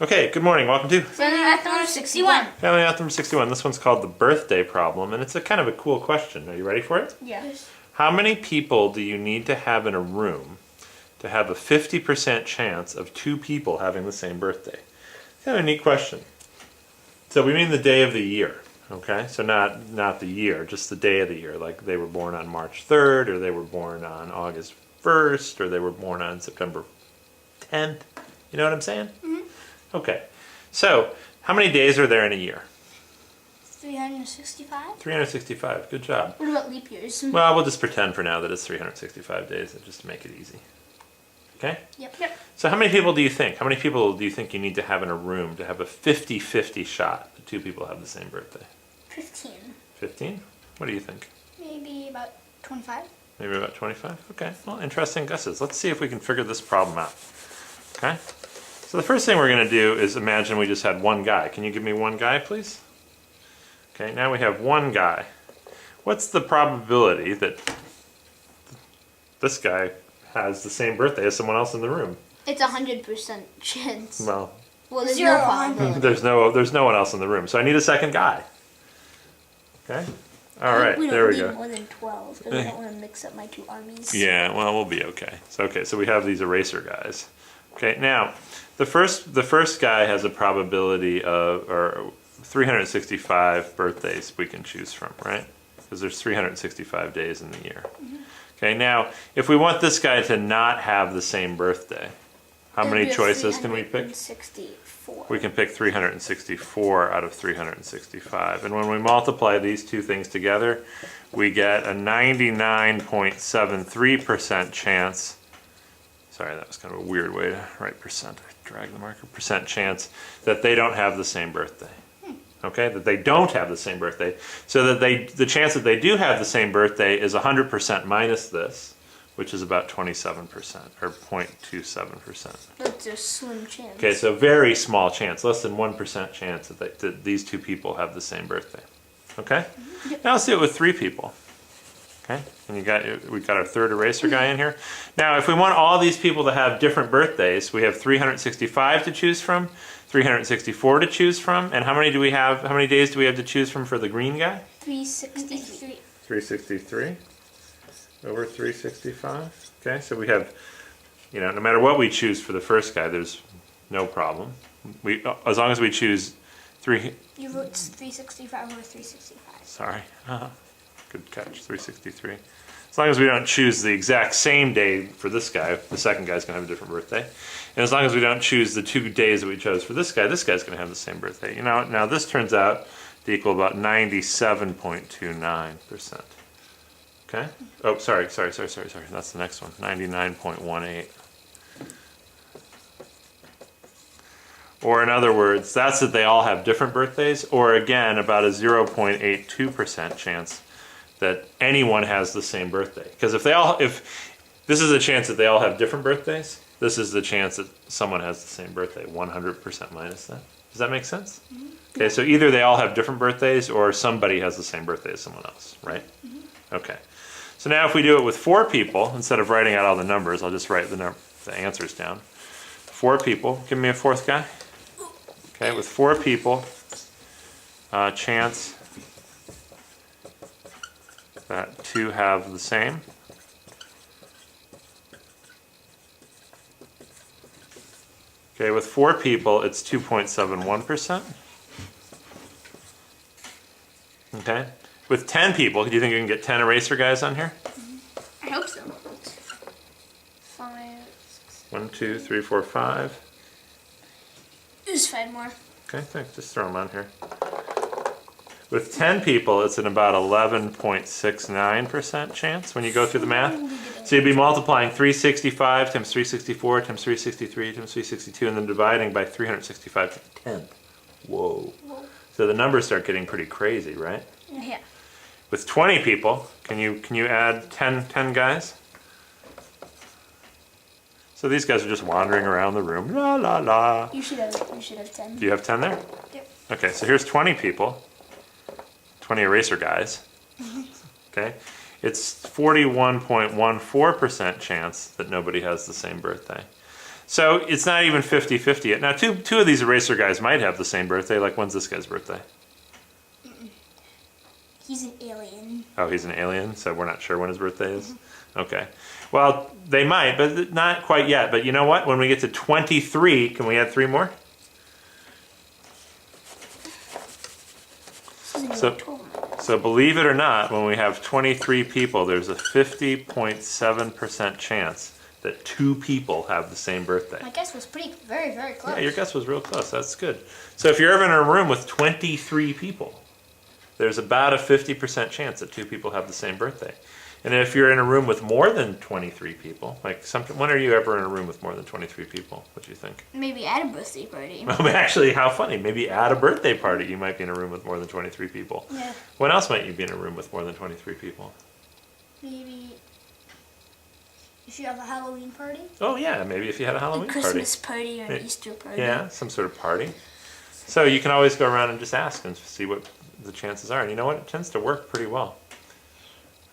Okay, good morning. Welcome to FamilyMath61. FamilyMath number 61. This one's called the birthday problem, and it's a kind of a cool question. Are you ready for it? Yes. How many people do you need to have in a room to have a 50% chance of two people having the same birthday? Kind of a neat question. So we mean the day of the year, okay? So not the year, just the day of the year. Like they were born on March 3rd, or they were born on August 1st, or they were born on September 10th. You know what I'm saying? Mm-hmm. Okay, so how many days are there in a year? 365? 365, good job. What about leap years? Well, we'll just pretend for now that it's 365 days, just to make it easy. Okay? Yep. So how many people do you think? How many people do you think you need to have in a room to have a 50-50 shot that two people have the same birthday? 15. 15? What do you think? Maybe about 25. Maybe about 25? Okay, well, interesting guesses. Let's see if we can figure this problem out. Okay? So the first thing we're going to do is imagine we just had one guy. Can you give me one guy, please? Okay, now we have one guy. What's the probability that this guy has the same birthday as someone else in the room? It's 100% chance. Well, there's no probability. there's no one else in the room, so I need a second guy. Okay? All right, there we go. We don't need more than 12, because I don't want to mix up my two armies. Yeah, well, we'll be okay. So we have these eraser guys. Okay, now the first guy has a probability of 365 birthdays we can choose from, right? Because there's 365 days in the year. Mm-hmm. Okay, now if we want this guy to not have the same birthday, how many choices can we pick? 364. We can pick 364 out of 365. And when we multiply these two things together, we get a 99.73% chance. Sorry, that was kind of a weird way to write percent. I dragged the marker. Percent chance that they don't have the same birthday. Okay, that they don't have the same birthday. So that the chance that they do have the same birthday is 100% minus this, which is about 27%, or 0.27%. That's a slim chance. Okay, so very small chance, less than 1% chance that these two people have the same birthday. Okay? Now let's do it with three people. Okay, and we've got our third eraser guy in here. Now, if we want all these people to have different birthdays, we have 365 to choose from, 364 to choose from, and how many do we have? How many days do we have to choose from for the green guy? 363. 363 over 365. Okay, so we have, no matter what we choose for the first guy, there's no problem. As long as we choose You wrote 365 over 365. Sorry. Good catch, 363. As long as we don't choose the exact same day for this guy, the second guy's going to have a different birthday. And as long as we don't choose the 2 days that we chose for this guy's going to have the same birthday. Now this turns out to equal about 97.29%. Okay? Oh, sorry. That's the next one, 99.18. Or in other words, that's that they all have different birthdays, or again, about a 0.82% chance that anyone has the same birthday. Because if this is a chance that they all have different birthdays, this is the chance that someone has the same birthday, 100% minus that. Does that make sense? Mm-hmm. Okay, so either they all have different birthdays or somebody has the same birthday as someone else, right? Mm-hmm. Okay. So now if we do it with 4 people, instead of writing out all the numbers, I'll just write the answers down. 4 people, give me a fourth guy. Okay, with 4 people, chance that 2 have the same. Okay, with 4 people, it's 2.71%. Okay, with 10 people, do you think you can get 10 eraser guys on here? I hope so. 5, 6, 1, 2, 3, 4, 5. Just 5 more. Okay, thanks. Just throw them on here. With 10 people, it's an about 11.69% chance when you go through the math. So you'd be multiplying 365 times 364 times 363 times 362 and then dividing by 365 to the 10th. Whoa. So the numbers start getting pretty crazy, right? Yeah. With 20 people, can you add 10 guys? So these guys are just wandering around the room. La la la. You should have 10. Do you have 10 there? Yep. Okay, so here's 20 people. 20 eraser guys. Okay, it's 41.14% chance that nobody has the same birthday. So it's not even 50-50 yet. Now, two of these eraser guys might have the same birthday. Like, when's this guy's birthday? He's an alien. Oh, he's an alien, so we're not sure when his birthday is? Okay. Well, they might, but not quite yet. But you know what? When we get to 23, can we add 3 more? So believe it or not, when we have 23 people, there's a 50.7% chance that 2 people have the same birthday. My guess was very, very close. Yeah, your guess was real close. That's good. So if you're ever in a room with 23 people, there's about a 50% chance that 2 people have the same birthday. And if you're in a room with more than 23 people, like when are you ever in a room with more than 23 people? What do you think? Maybe at a birthday party. Actually, how funny. Maybe at a birthday party, you might be in a room with more than 23 people. Yeah. When else might you be in a room with more than 23 people? Maybe if you have a Halloween party. Oh, yeah. Maybe if you had a Halloween party. A Christmas party or an Easter party. Yeah, some sort of party. So you can always go around and just ask and see what the chances are. And you know what? It tends to work pretty well.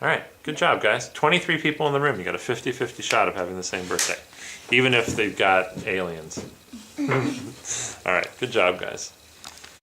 All right, good job, guys. 23 people in the room. You got a 50-50 shot of having the same birthday, even if they've got aliens. All right, good job, guys.